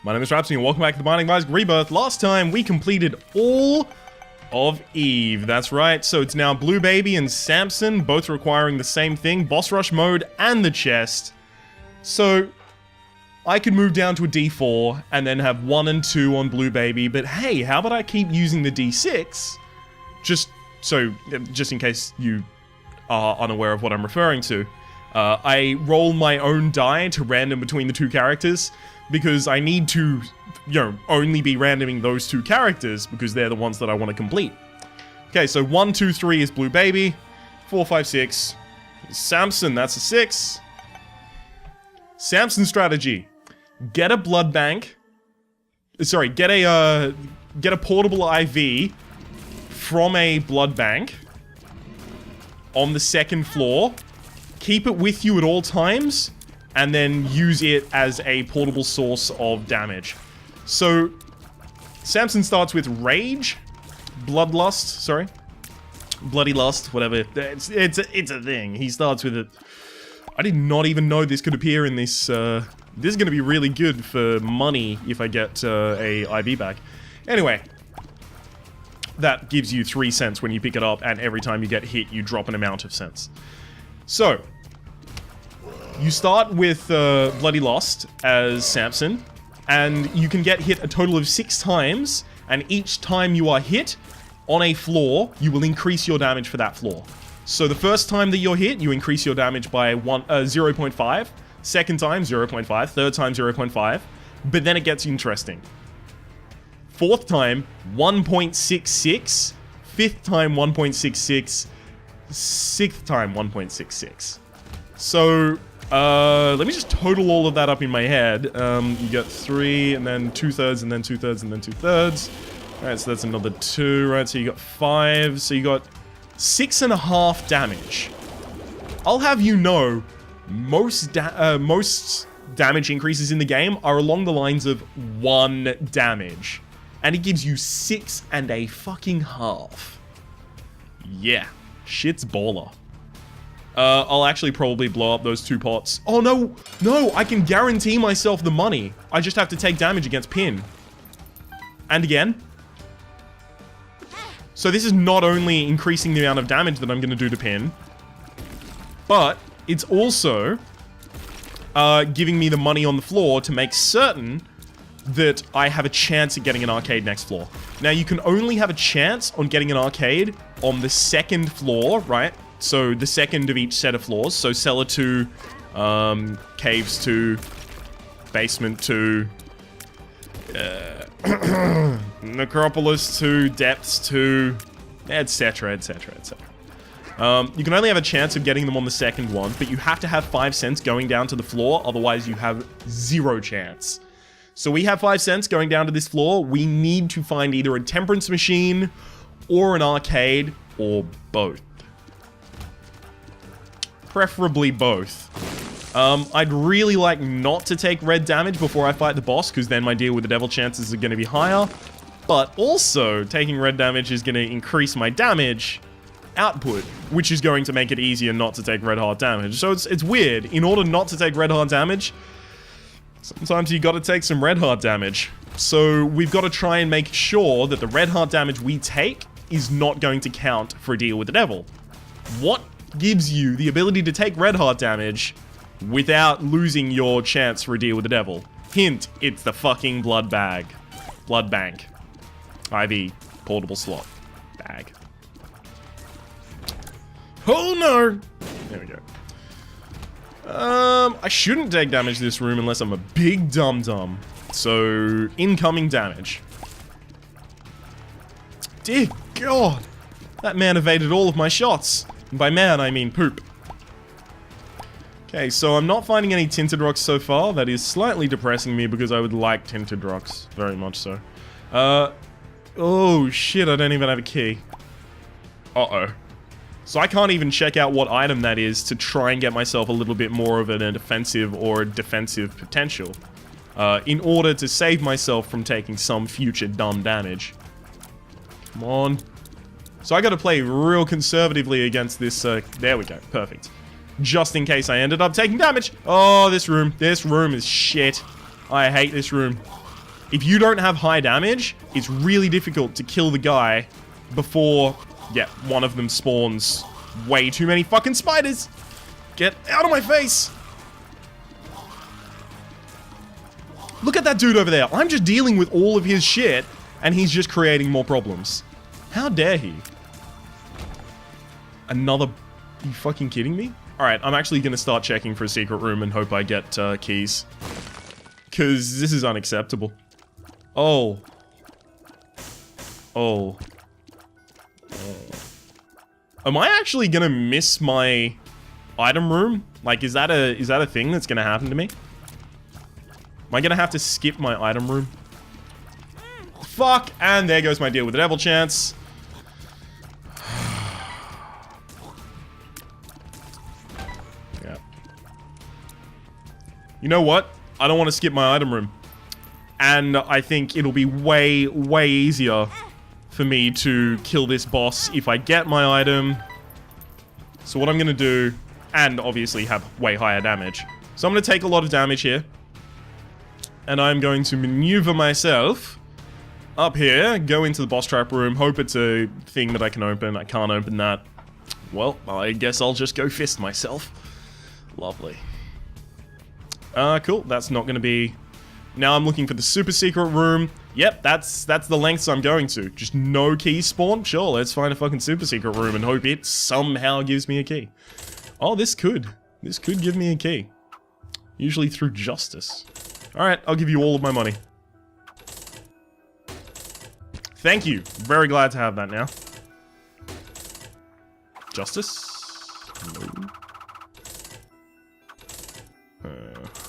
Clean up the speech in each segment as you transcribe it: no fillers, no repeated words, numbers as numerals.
My name is Rhapsody and welcome back to the Binding of Isaac Rebirth. Last time we completed all of Eve. That's right, so it's now Blue Baby and Samson, both requiring the same thing, boss rush mode and the chest. So I could move down to a D4 and then have 1 and 2 on Blue Baby, but hey, how about I keep using the D6? Just in case you are unaware of what I'm referring to. I roll my own die to random between the two characters because I need to, only be randoming those two characters because they're the ones that I want to complete. Okay, so 1, 2, 3 is Blue Baby. 4, 5, 6 is Samson, that's a 6. Samson strategy. Get a blood bank. Sorry, get a portable IV from a blood bank on the 2nd floor. Keep it with you at all times, and then use it as a portable source of damage. So, Samson starts with Rage, Bloodlust, sorry. Bloody Lust, whatever. It's a thing. He starts with it. I did not even know this could appear in this. This is going to be really good for money if I get a IV back. Anyway. That gives you 3 cents when you pick it up, and every time you get hit, you drop an amount of cents. So, you start with Bloody Lost as Samson, and you can get hit a total of 6 times, and each time you are hit on a floor, you will increase your damage for that floor. So the first time that you're hit, you increase your damage by 0.5, second time 0.5, third time 0.5, but then it gets interesting. 4th time, 1.66. 5th time, 1.66. 6th time, 1.66. So, let me just total all of that up in my head. You get 3, and then 2/3, and then 2/3, and then 2/3. Alright, so that's another 2, right? So you got 5, so you got 6.5 damage. I'll have you know, most damage increases in the game are along the lines of 1 damage. And it gives you 6.5. Yeah, shit's baller. I'll actually probably blow up those 2 pots. Oh no, I can guarantee myself the money. I just have to take damage against Pin. And again. So this is not only increasing the amount of damage that I'm going to do to Pin, but it's also giving me the money on the floor to make certain that I have a chance at getting an arcade next floor. Now, you can only have a chance on getting an arcade on the 2nd floor, right? So, the 2nd of each set of floors. So, Cellar 2, Caves 2, Basement 2, Necropolis 2, Depths 2, etc, etc, etc. You can only have a chance of getting them on the 2nd one, but you have to have 5 cents going down to the floor, otherwise you have 0 chance. So we have 5 cents going down to this floor. We need to find either a temperance machine or an arcade or both. Preferably both. I'd really like not to take red damage before I fight the boss, because then my deal with the devil chances are going to be higher. But also, taking red damage is going to increase my damage output, which is going to make it easier not to take red heart damage. So it's weird. In order not to take red heart damage, sometimes you gotta take some red heart damage. So we've got to try and make sure that the red heart damage we take is not going to count for a deal with the devil. What gives you the ability to take red heart damage without losing your chance for a deal with the devil? Hint, it's the fucking blood bag. Blood bank. IV. Portable slot. Bag. Oh no! There we go. I shouldn't take damage to this room unless I'm a big dum-dum. So, incoming damage. Dear God! That man evaded all of my shots. And by man, I mean poop. Okay, so I'm not finding any tinted rocks so far. That is slightly depressing me because I would like tinted rocks. Very much so. Oh shit, I don't even have a key. Uh-oh. So I can't even check out what item that is to try and get myself a little bit more of an offensive or defensive potential. In order to save myself from taking some future dumb damage. Come on. So I gotta play real conservatively against this, there we go, perfect. Just in case I ended up taking damage. Oh, this room is shit. I hate this room. If you don't have high damage, it's really difficult to kill the guy before, yeah, one of them spawns way too many fucking spiders. Get out of my face. Look at that dude over there. I'm just dealing with all of his shit, and he's just creating more problems. How dare he? Another... Are you fucking kidding me? Alright, I'm actually gonna start checking for a secret room and hope I get keys. Because this is unacceptable. Oh. Oh. Am I actually gonna miss my item room? Like, is that a thing that's gonna happen to me? Am I gonna have to skip my item room? Fuck! And there goes my deal with the devil chance. Yeah. You know what? I don't want to skip my item room. And I think it'll be way, way easier for me to kill this boss if I get my item. So what I'm gonna do, and obviously have way higher damage. So I'm gonna take a lot of damage here. And I'm going to maneuver myself up here, go into the boss trap room, hope it's a thing that I can open. I can't open that. Well, I guess I'll just go fist myself. Lovely. Cool. That's not going to be... Now I'm looking for the super secret room. Yep, that's the lengths I'm going to. Just no key spawn? Sure, let's find a fucking super secret room and hope it somehow gives me a key. Oh, this could give me a key. Usually through justice. Alright, I'll give you all of my money. Thank you. Very glad to have that now. Justice?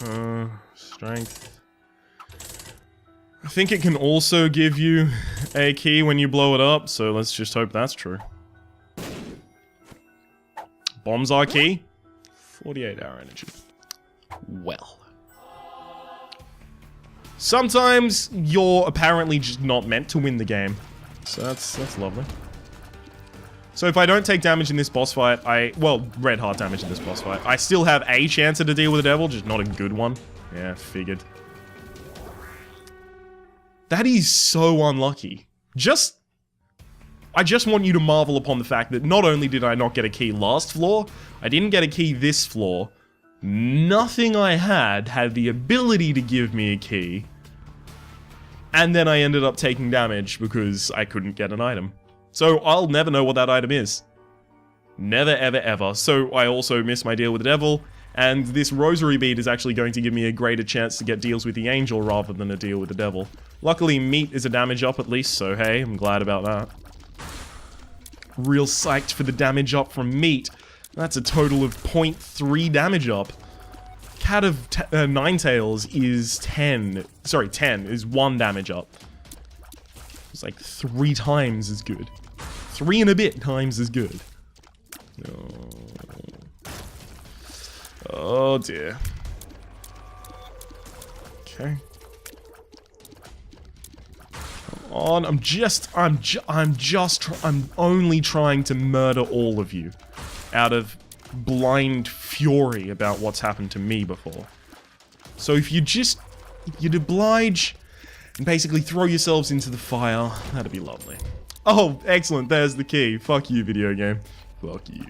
No. Strength. I think it can also give you a key when you blow it up, so let's just hope that's true. Bombs are key. 48-hour energy. Well. Sometimes you're apparently just not meant to win the game. So that's lovely. So if I don't take damage in this boss fight, well, red heart damage in this boss fight, I still have a chance at a deal with the devil, just not a good one. Yeah, figured. That is so unlucky. I just want you to marvel upon the fact that not only did I not get a key last floor, I didn't get a key this floor. Nothing I had the ability to give me a key. And then I ended up taking damage because I couldn't get an item. So I'll never know what that item is. Never, ever, ever. So I also missed my deal with the devil. And this rosary bead is actually going to give me a greater chance to get deals with the angel rather than a deal with the devil. Luckily, meat is a damage up at least, so hey, I'm glad about that. Real psyched for the damage up from meat. That's a total of 0.3 damage up. Cat of Ninetales is 10. Sorry, 10 is 1 damage up. It's like 3 times as good. 3 and a bit times as good. Oh dear. Okay. Come on, I'm only trying to murder all of you. Out of blind fury about what's happened to me before. So if you'd oblige and basically throw yourselves into the fire, that'd be lovely. Oh, excellent, there's the key. Fuck you, video game. Fuck you.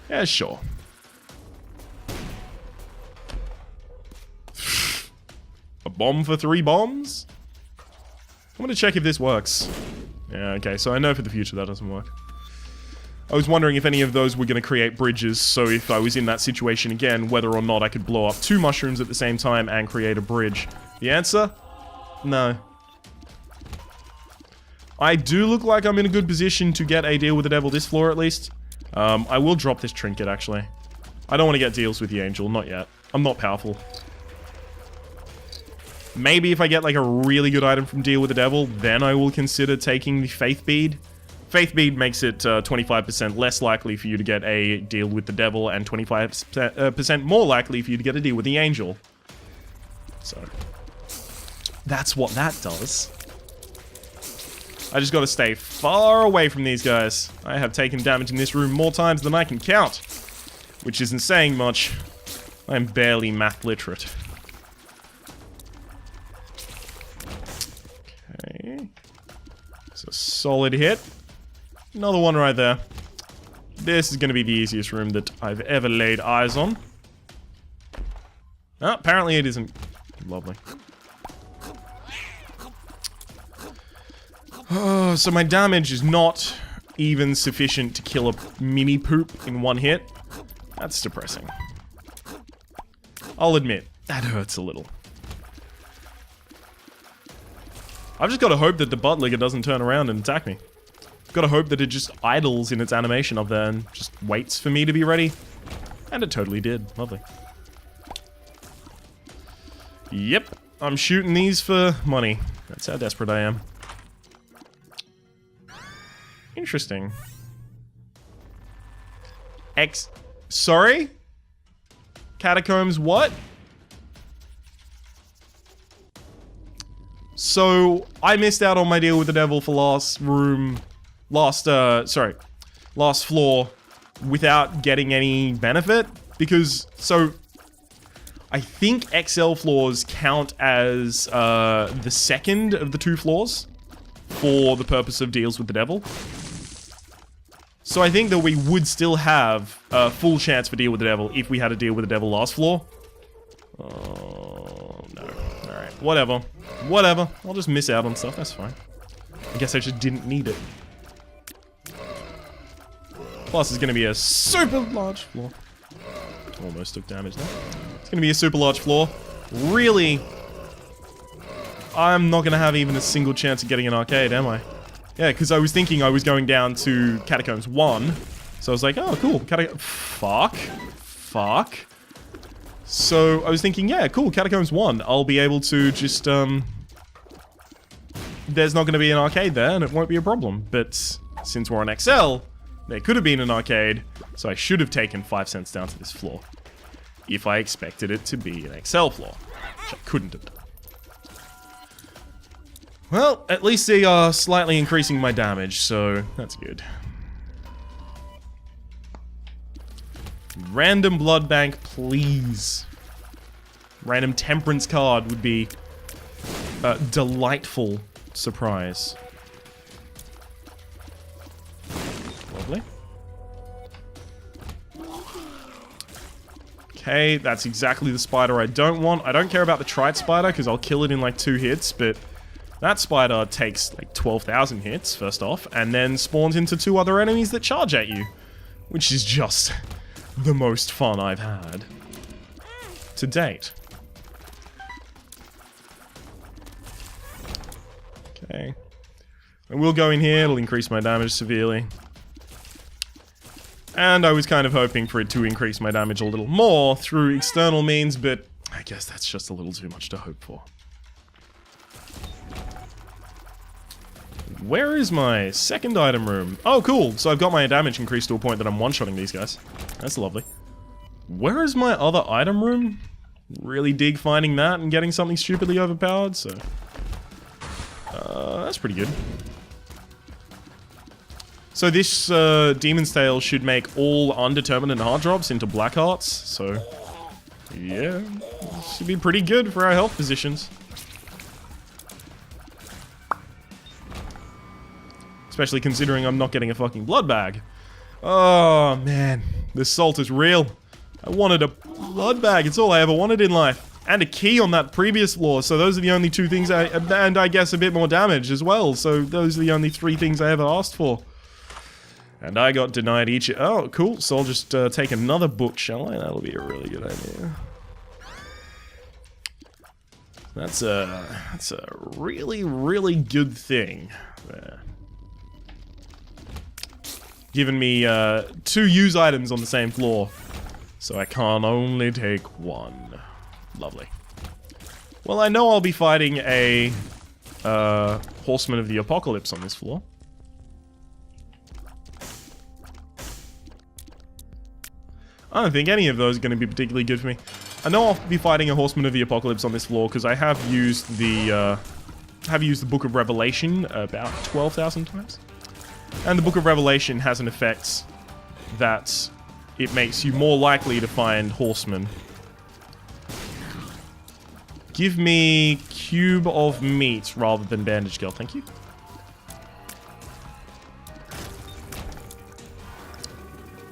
Yeah, sure. A bomb for 3 bombs? I'm gonna check if this works. Yeah, okay, so I know for the future that doesn't work. I was wondering if any of those were going to create bridges, so if I was in that situation again, whether or not I could blow up 2 mushrooms at the same time and create a bridge. The answer? No. I do look like I'm in a good position to get a deal with the devil this floor at least. I will drop this trinket actually. I don't want to get deals with the angel, not yet. I'm not powerful. Maybe if I get like a really good item from Deal with the Devil, then I will consider taking the Faith Bead. Faith Bead makes it 25% less likely for you to get a deal with the devil and 25% more likely for you to get a deal with the angel. So, that's what that does. I just gotta stay far away from these guys. I have taken damage in this room more times than I can count. Which isn't saying much. I'm barely math literate. Okay. It's a solid hit. Another one right there. This is going to be the easiest room that I've ever laid eyes on. Oh, apparently it isn't. Lovely. Oh, so my damage is not even sufficient to kill a mini poop in one hit. That's depressing. I'll admit, that hurts a little. I've just got to hope that the butt-ligger doesn't turn around and attack me. Got to hope that it just idles in its animation up there and just waits for me to be ready. And it totally did. Lovely. Yep, I'm shooting these for money. That's how desperate I am. Interesting. Sorry? Catacombs what? So, I missed out on my deal with the devil for last floor without getting any benefit, because, so, I think XL floors count as the second of the 2 floors for the purpose of deals with the devil. So I think that we would still have a full chance for deal with the devil if we had a deal with the devil last floor. Oh, no. Alright, whatever. Whatever. I'll just miss out on stuff, that's fine. I guess I just didn't need it. Plus, it's gonna be a super large floor. Almost took damage there. It's gonna be a super large floor. Really, I'm not gonna have even a single chance of getting an arcade, am I? Yeah, because I was thinking I was going down to Catacombs 1. So I was like, oh, cool. Fuck. So I was thinking, yeah, cool, Catacombs 1. I'll be able to just, there's not going to be an arcade there, and it won't be a problem. But since we're on XL, there could have been an arcade, so I should have taken 5 cents down to this floor. If I expected it to be an XL floor, which I couldn't have done. Well, at least they are slightly increasing my damage, so that's good. Random blood bank, please. Random temperance card would be a delightful surprise. Lovely. Okay, that's exactly the spider I don't want. I don't care about the trite spider, because I'll kill it in like 2 hits, but that spider takes like 12,000 hits, first off, and then spawns into 2 other enemies that charge at you. Which is just the most fun I've had to date. Okay. I will go in here, it'll increase my damage severely. And I was kind of hoping for it to increase my damage a little more through external means, but I guess that's just a little too much to hope for. Where is my second item room? Oh, cool. So I've got my damage increased to a point that I'm one-shotting these guys. That's lovely. Where is my other item room? Really dig finding that and getting something stupidly overpowered, so... that's pretty good. So this Demon's Tail should make all undetermined and hard drops into black hearts, so... yeah, should be pretty good for our health positions. Especially considering I'm not getting a fucking blood bag. Oh, man. This salt is real. I wanted a blood bag. It's all I ever wanted in life. And a key on that previous floor. So those are the only 2 things and I guess a bit more damage as well. So those are the only 3 things I ever asked for. And I got denied each... oh, cool. So I'll just take another book, shall I? That'll be a really good idea. That's a really, really good thing there. Given me 2 use items on the same floor, so I can only take 1. Lovely. Well, I know I'll be fighting a Horseman of the Apocalypse on this floor. I don't think any of those are going to be particularly good for me. I know I'll be fighting a Horseman of the Apocalypse on this floor because I have used the Book of Revelation about 12,000 times. And the Book of Revelation has an effect that it makes you more likely to find horsemen Give me cube of meat rather than bandage girl, thank you.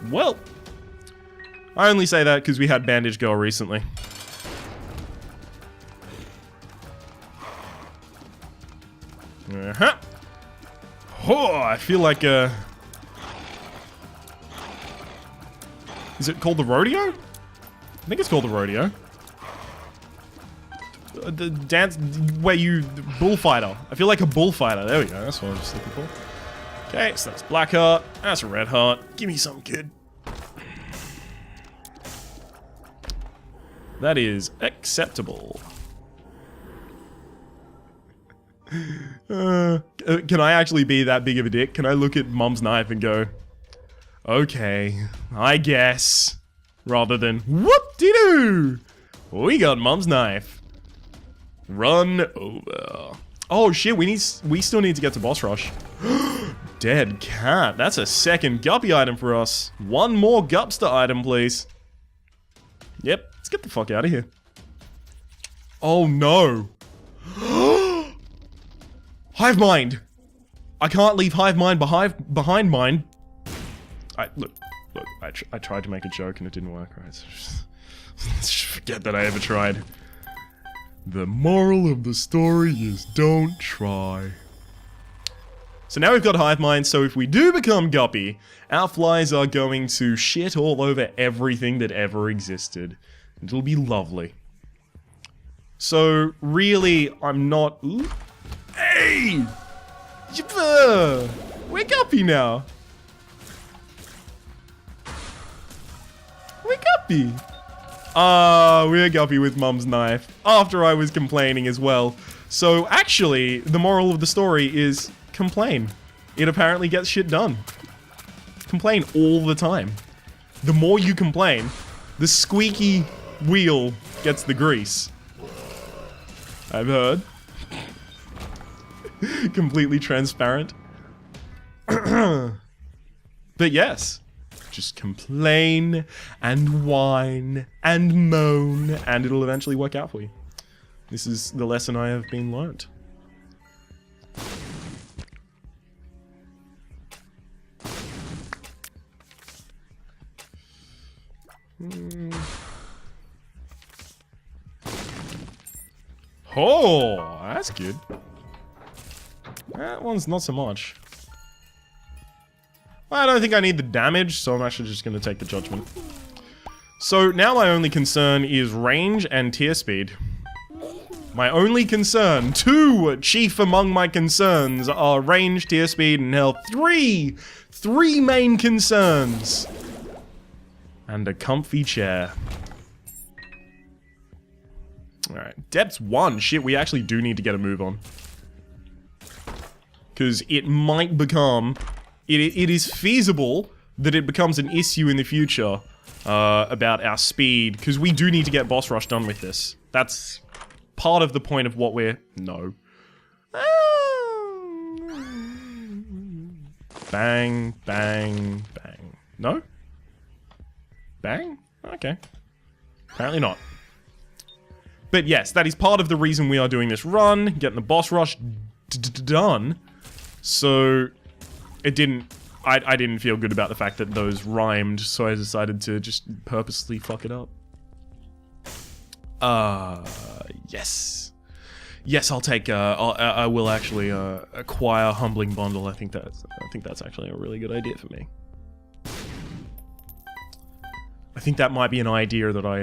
Well, I only say that because we had bandage girl recently. Uh-huh. Oh, I feel like, is it called the rodeo? I think it's called the rodeo. The dance where you... bullfighter. I feel like a bullfighter. There we go. That's what I was just looking for. Okay, so that's black heart. That's a red heart. Give me some, kid. That is acceptable. Can I actually be that big of a dick? Can I look at Mum's knife and go, okay, I guess, rather than whoop-de-doo, we got Mum's knife. Run over. Oh shit, we still need to get to boss rush. Dead cat. That's a second guppy item for us. One more gupster item, please. Yep, let's get the fuck out of here. Oh no. Hive mind! I can't leave hive mind behind mine. Look, I tried to make a joke and it didn't work, right? So let's just forget that I ever tried. The moral of the story is don't try. So now we've got hive mind, so if we do become guppy, our flies are going to shit all over everything that ever existed. It'll be lovely. So really, I'm not... Ooh. Hey! We're guppy now. We're guppy. We're guppy with Mum's knife. After I was complaining as well. So actually, the moral of the story is complain. It apparently gets shit done. Complain all the time. The more you complain, the squeaky wheel gets the grease. I've heard. Completely transparent. But yes, just complain and whine and moan and it'll eventually work out for you. This is the lesson I have been learnt. Oh, that's good. That one's not so much. I don't think I need the damage, so I'm actually just going to take the judgment. So now my only concern is range and tier speed. My only concern, two chief among my concerns are range, tier speed, and health. Three main concerns. And a comfy chair. Alright, depth's 1. Shit, we actually do need to get a move on. Because it might become... It is feasible that it becomes an issue in the future about our speed. Because we do need to get boss rush done with this. That's part of the point of what we're... No. Bang, bang, bang. No? Bang? Okay. Apparently not. But yes, that is part of the reason we are doing this run, getting the boss rush done. So, it didn't... I didn't feel good about the fact that those rhymed, so I decided to just purposely fuck it up. Yes. Yes, I'll take, I will actually, acquire Humbling Bundle. I think that's actually a really good idea for me. I think that might be an idea that I,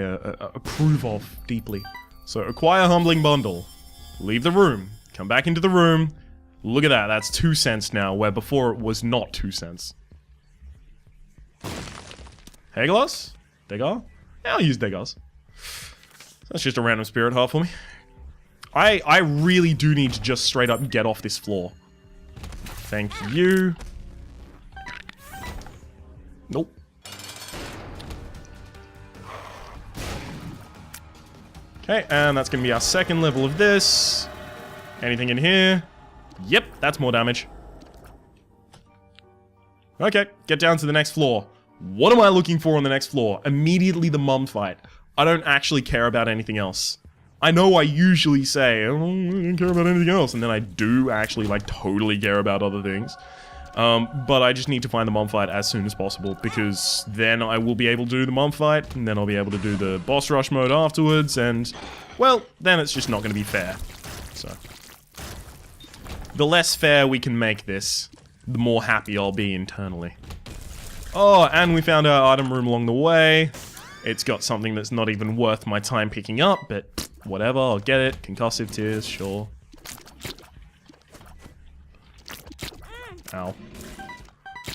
approve of deeply. So, acquire Humbling Bundle. Leave the room. Come back into the room. Look at that, that's 2 cents now, where before it was not 2 cents. Heglos? Degar? Yeah, I'll use Degars. That's just a random spirit heart for me. I really do need to just straight up get off this floor. Thank you. Nope. Okay, and that's gonna be our second level of this. Anything in here? Yep, that's more damage. Okay, get down to the next floor. What am I looking for on the next floor? Immediately the mum fight. I don't actually care about anything else. I know I usually say, oh, I don't care about anything else, and then I do actually, like, totally care about other things. But I just need to find the mom fight as soon as possible, because then I will be able to do the mom fight, and then I'll be able to do the boss rush mode afterwards, and, well, then it's just not going to be fair. So, the less fair we can make this, the more happy I'll be internally. Oh, and we found our item room along the way. It's got something that's not even worth my time picking up, but whatever, I'll get it. Concussive tears, sure. Ow.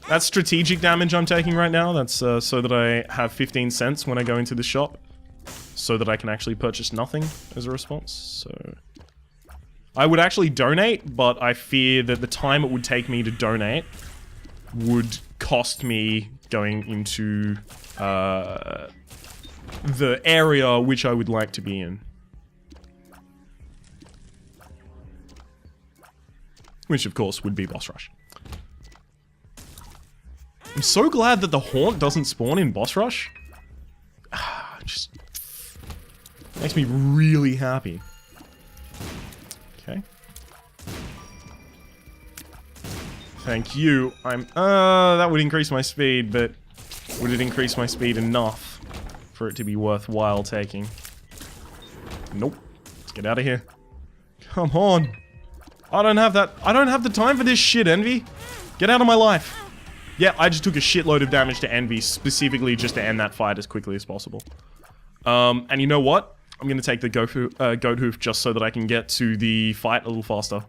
That's strategic damage I'm taking right now. That's so that I have 15 cents when I go into the shop. So that I can actually purchase nothing as a response. So I would actually donate, but I fear that the time it would take me to donate would cost me going into the area which I would like to be in. Which, of course, would be boss rush. I'm so glad that the haunt doesn't spawn in boss rush. Just makes me really happy. Okay. Thank you. That would increase my speed, but would it increase my speed enough for it to be worthwhile taking? Nope. Let's get out of here. Come on. I don't have the time for this shit, Envy. Get out of my life. Yeah, I just took a shitload of damage to Envy specifically just to end that fight as quickly as possible. And you know what? I'm gonna take the goat hoof just so that I can get to the fight a little faster.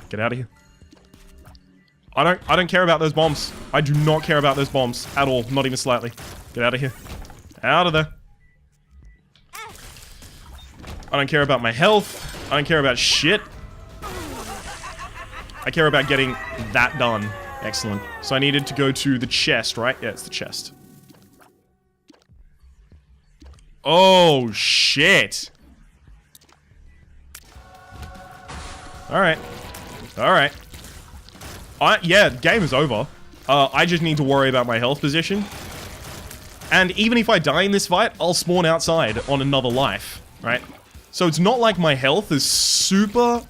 Get out of here. I don't care about those bombs. I do not care about those bombs at all, not even slightly. Get out of here. Out of there. I don't care about my health. I don't care about shit. I care about getting that done. Excellent. So I needed to go to the chest, right? Yeah, it's the chest. Oh, shit. Alright. Alright. Yeah, game is over. I just need to worry about my health position. And even if I die in this fight, I'll spawn outside on another life, right? So it's not like my health is super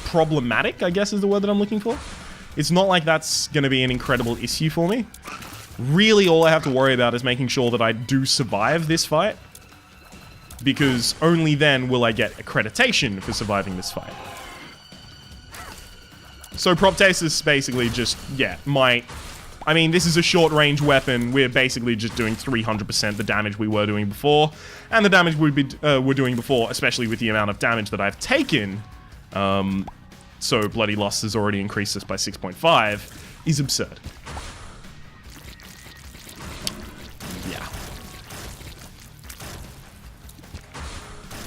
problematic, I guess is the word that I'm looking for. It's not like that's gonna be an incredible issue for me. Really, all I have to worry about is making sure that I do survive this fight. Because only then will I get accreditation for surviving this fight. So Proptasis is basically just, yeah, I mean, this is a short-range weapon. We're basically just doing 300% the damage we were doing before. And the damage we're doing before, especially with the amount of damage that I've taken, so Bloody Lust has already increased this by 6.5, is absurd. Yeah.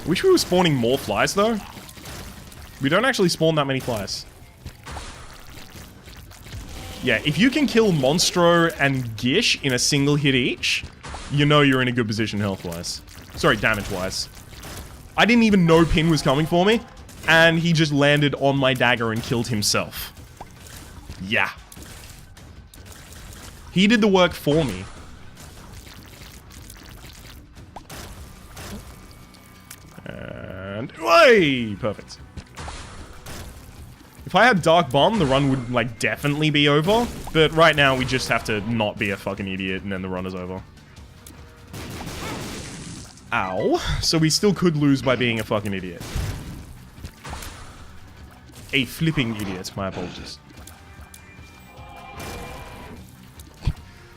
Wish we were spawning more flies, though. We don't actually spawn that many flies. Yeah, if you can kill Monstro and Gish in a single hit each, you know you're in a good position health-wise. Sorry, damage-wise. I didn't even know Pin was coming for me, and he just landed on my dagger and killed himself. Yeah. He did the work for me. And... Way! Perfect. If I had Dark Bomb, the run would, like, definitely be over. But right now, we just have to not be a fucking idiot, and then the run is over. Ow. So we still could lose by being a fucking idiot. A flipping idiot. My apologies.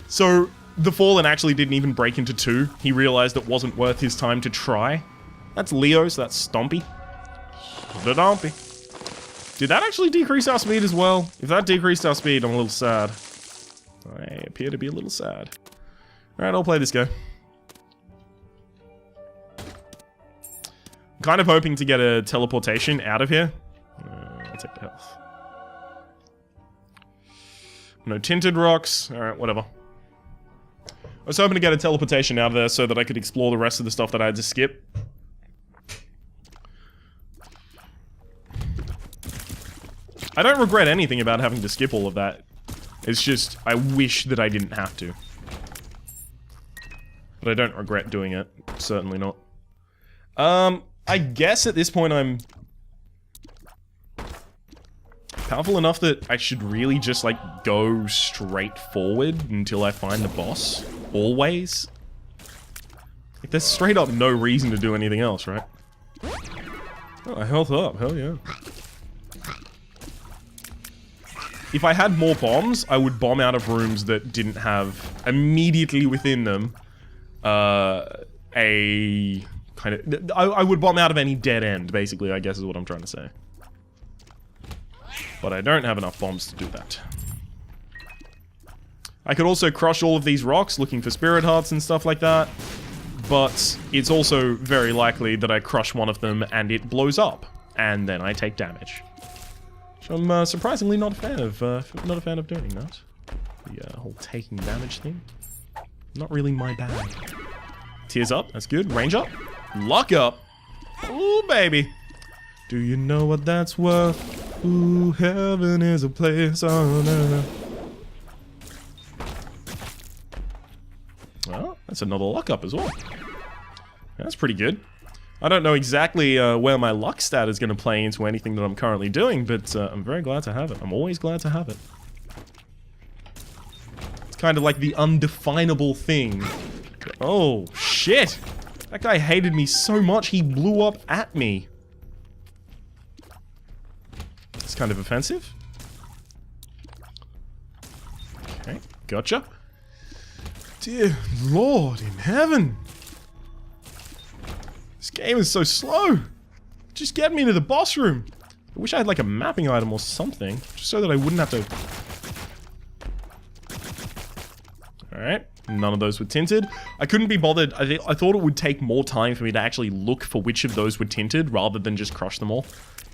So, the Fallen actually didn't even break into two. He realized it wasn't worth his time to try. That's Leo, so that's Stompy. The Stompy. Did that actually decrease our speed as well? If that decreased our speed, I'm a little sad. I appear to be a little sad. Alright, I'll play this go. I'm kind of hoping to get a teleportation out of here. I'll take the health. No tinted rocks. Alright, whatever. I was hoping to get a teleportation out of there so that I could explore the rest of the stuff that I had to skip. I don't regret anything about having to skip all of that. It's just, I wish that I didn't have to. But I don't regret doing it. Certainly not. I guess at this point I'm powerful enough that I should really just, like, go straight forward until I find the boss. Always. Like, there's straight up no reason to do anything else, right? Oh, health up. Hell yeah. If I had more bombs, I would bomb out of rooms that didn't have immediately within them a kind of... I would bomb out of any dead end, basically, I guess is what I'm trying to say. But I don't have enough bombs to do that. I could also crush all of these rocks looking for spirit hearts and stuff like that. But it's also very likely that I crush one of them and it blows up. And then I take damage. Which I'm surprisingly not a fan of doing that. The whole taking damage thing. Not really my bag. Tears up, that's good. Range up. Lock up. Ooh, baby. Do you know what that's worth? Ooh, heaven is a place on earth. Well, that's another luck up as well. That's pretty good. I don't know exactly where my luck stat is going to play into anything that I'm currently doing, but I'm very glad to have it. I'm always glad to have it. It's kind of like the undefinable thing. Oh, shit! That guy hated me so much, he blew up at me. It's kind of offensive. Okay, gotcha. Dear Lord in heaven. This game is so slow. Just get me to the boss room. I wish I had like a mapping item or something, just so that I wouldn't have to... Alright, none of those were tinted. I couldn't be bothered. I thought it would take more time for me to actually look for which of those were tinted, rather than just crush them all.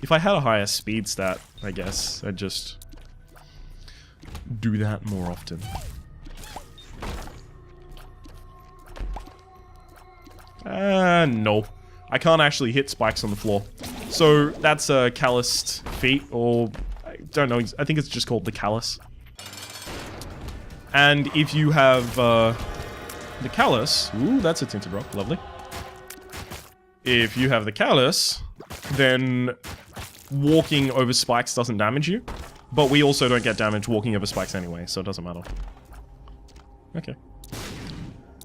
If I had a higher speed stat, I guess, I'd just do that more often. No. I can't actually hit spikes on the floor. So, that's a calloused feat, or... I don't know, I think it's just called the callus. And if you have, the callus... Ooh, that's a tinted rock, lovely. If you have the callus, then walking over spikes doesn't damage you. But we also don't get damage walking over spikes anyway, so it doesn't matter. Okay.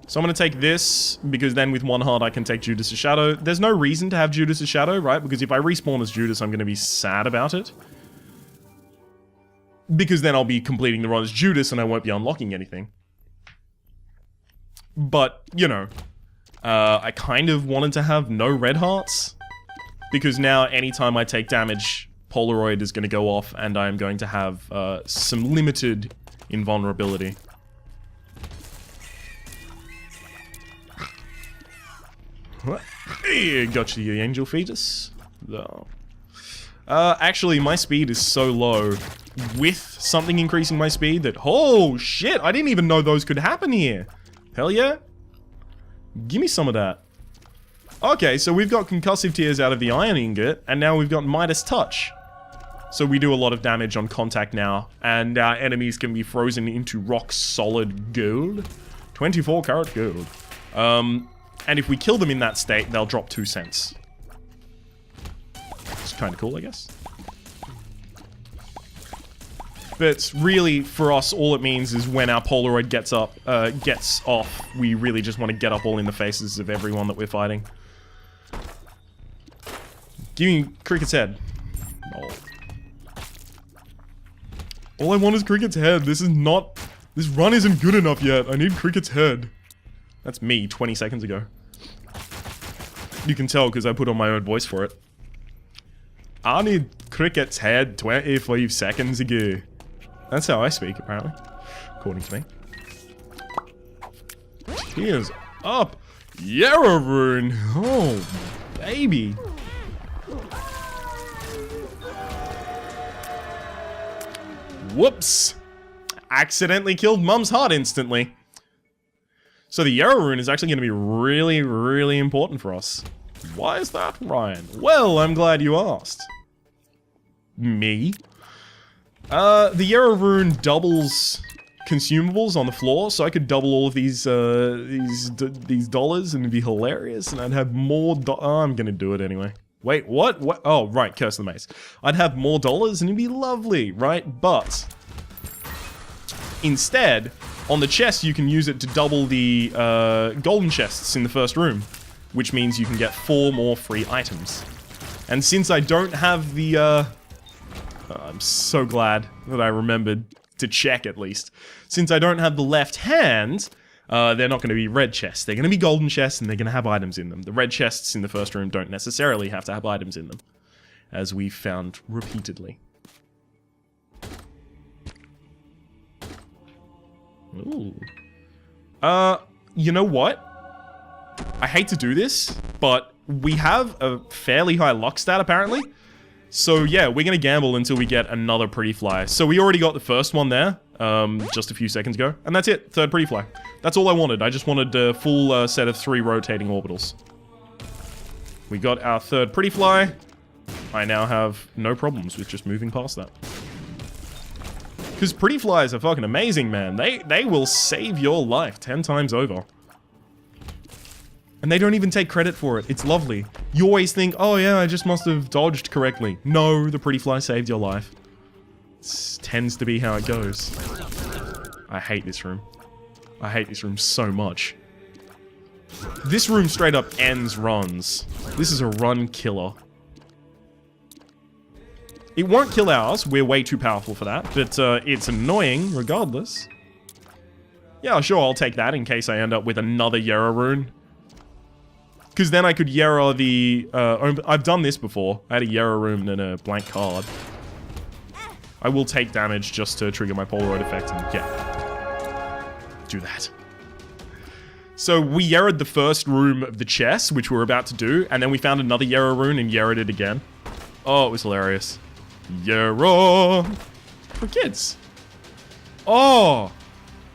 So I'm gonna take this, because then with one heart I can take Judas' Shadow. There's no reason to have Judas' Shadow, right? Because if I respawn as Judas, I'm gonna be sad about it. Because then I'll be completing the run as Judas and I won't be unlocking anything. But, you know, I kind of wanted to have no red hearts. Because now, anytime I take damage, Polaroid is gonna go off and I'm going to have some limited invulnerability. Hey, gotcha, you angel fetus. No. Actually, my speed is so low, with something increasing my speed, that... Oh, shit! I didn't even know those could happen here! Hell yeah! Give me some of that. Okay, so we've got concussive tears out of the iron ingot, and now we've got Midas touch. So we do a lot of damage on contact now, and our enemies can be frozen into rock-solid gold. 24 karat gold. And if we kill them in that state, they'll drop 2 cents. It's kind of cool, I guess. But really, for us, all it means is when our Polaroid gets off, we really just want to get up all in the faces of everyone that we're fighting. Give me Cricket's head. No. All I want is Cricket's head. This run isn't good enough yet. I need Cricket's head. That's me 20 seconds ago. You can tell because I put on my own voice for it. I need Cricket's head 25 seconds ago. That's how I speak, apparently. According to me. Tears up. Yarrow Rune. Oh, baby. Whoops. Accidentally killed Mum's heart instantly. So the Yarrow Rune is actually going to be really, really important for us. Why is that, Ryan? Well, I'm glad you asked. Me? The Yarrow Rune doubles consumables on the floor, so I could double all of these dollars and it'd be hilarious, and I'd have more I'm gonna do it anyway. Wait, what? What? Oh, right, Curse of the Maze. I'd have more dollars and it'd be lovely, right? But instead, on the chest, you can use it to double the golden chests in the first room, which means you can get 4 more free items. And since I don't have the I'm so glad that I remembered to check at least. Since I don't have the left hand, they're not going to be red chests. They're going to be golden chests, and they're going to have items in them. The red chests in the first room don't necessarily have to have items in them, as we've found repeatedly. Ooh. You know what? I hate to do this, but we have a fairly high luck stat, apparently. So yeah, we're gonna gamble until we get another pretty fly. So we already got the first one there, just a few seconds ago. And that's it, third pretty fly. That's all I wanted. I just wanted a full set of 3 rotating orbitals. We got our third pretty fly. I now have no problems with just moving past that. Because pretty flies are fucking amazing, man. They will save your life 10 times over. And they don't even take credit for it. It's lovely. You always think, oh yeah, I just must have dodged correctly. No, the pretty fly saved your life. It tends to be how it goes. I hate this room. I hate this room so much. This room straight up ends runs. This is a run killer. It won't kill ours. We're way too powerful for that. But it's annoying regardless. Yeah, sure, I'll take that in case I end up with another Yera rune. Because then I could Yera the... I've done this before. I had a Yera rune and a blank card. I will take damage just to trigger my Polaroid effect and do that. So we Yera'd the first room of the chest, which we're about to do, and then we found another Yera rune and Yera'd it again. Oh, it was hilarious. Yera! For kids. Oh!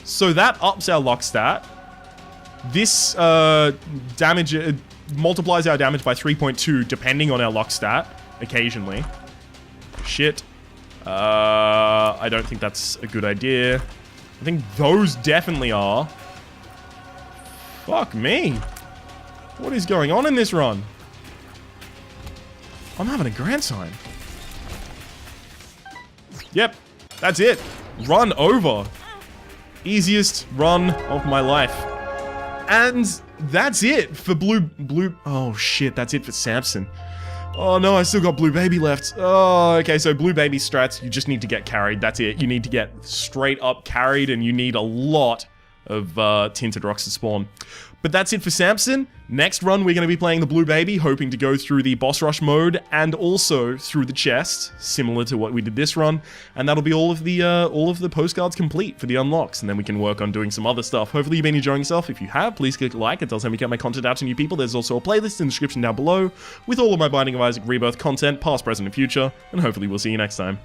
So that ups our luck stat. This damage multiplies our damage by 3.2 depending on our luck stat, occasionally. Shit. I don't think that's a good idea. I think those definitely are. Fuck me. What is going on in this run? I'm having a grand sign. Yep, that's it. Run over. Easiest run of my life. And that's it for blue... Oh shit, that's it for Samson. Oh no, I still got Blue Baby left. Oh, okay, so Blue Baby strats, you just need to get carried. That's it. You need to get straight up carried, and you need a lot of Tinted Rocks to spawn. But that's it for Samson. Next run, we're going to be playing the Blue Baby, hoping to go through the boss rush mode and also through the chest, similar to what we did this run. And that'll be all of the postcards complete for the unlocks, and then we can work on doing some other stuff. Hopefully you've been enjoying yourself. If you have, please click like. It does help me get my content out to new people. There's also a playlist in the description down below with all of my Binding of Isaac Rebirth content, past, present, and future. And hopefully we'll see you next time.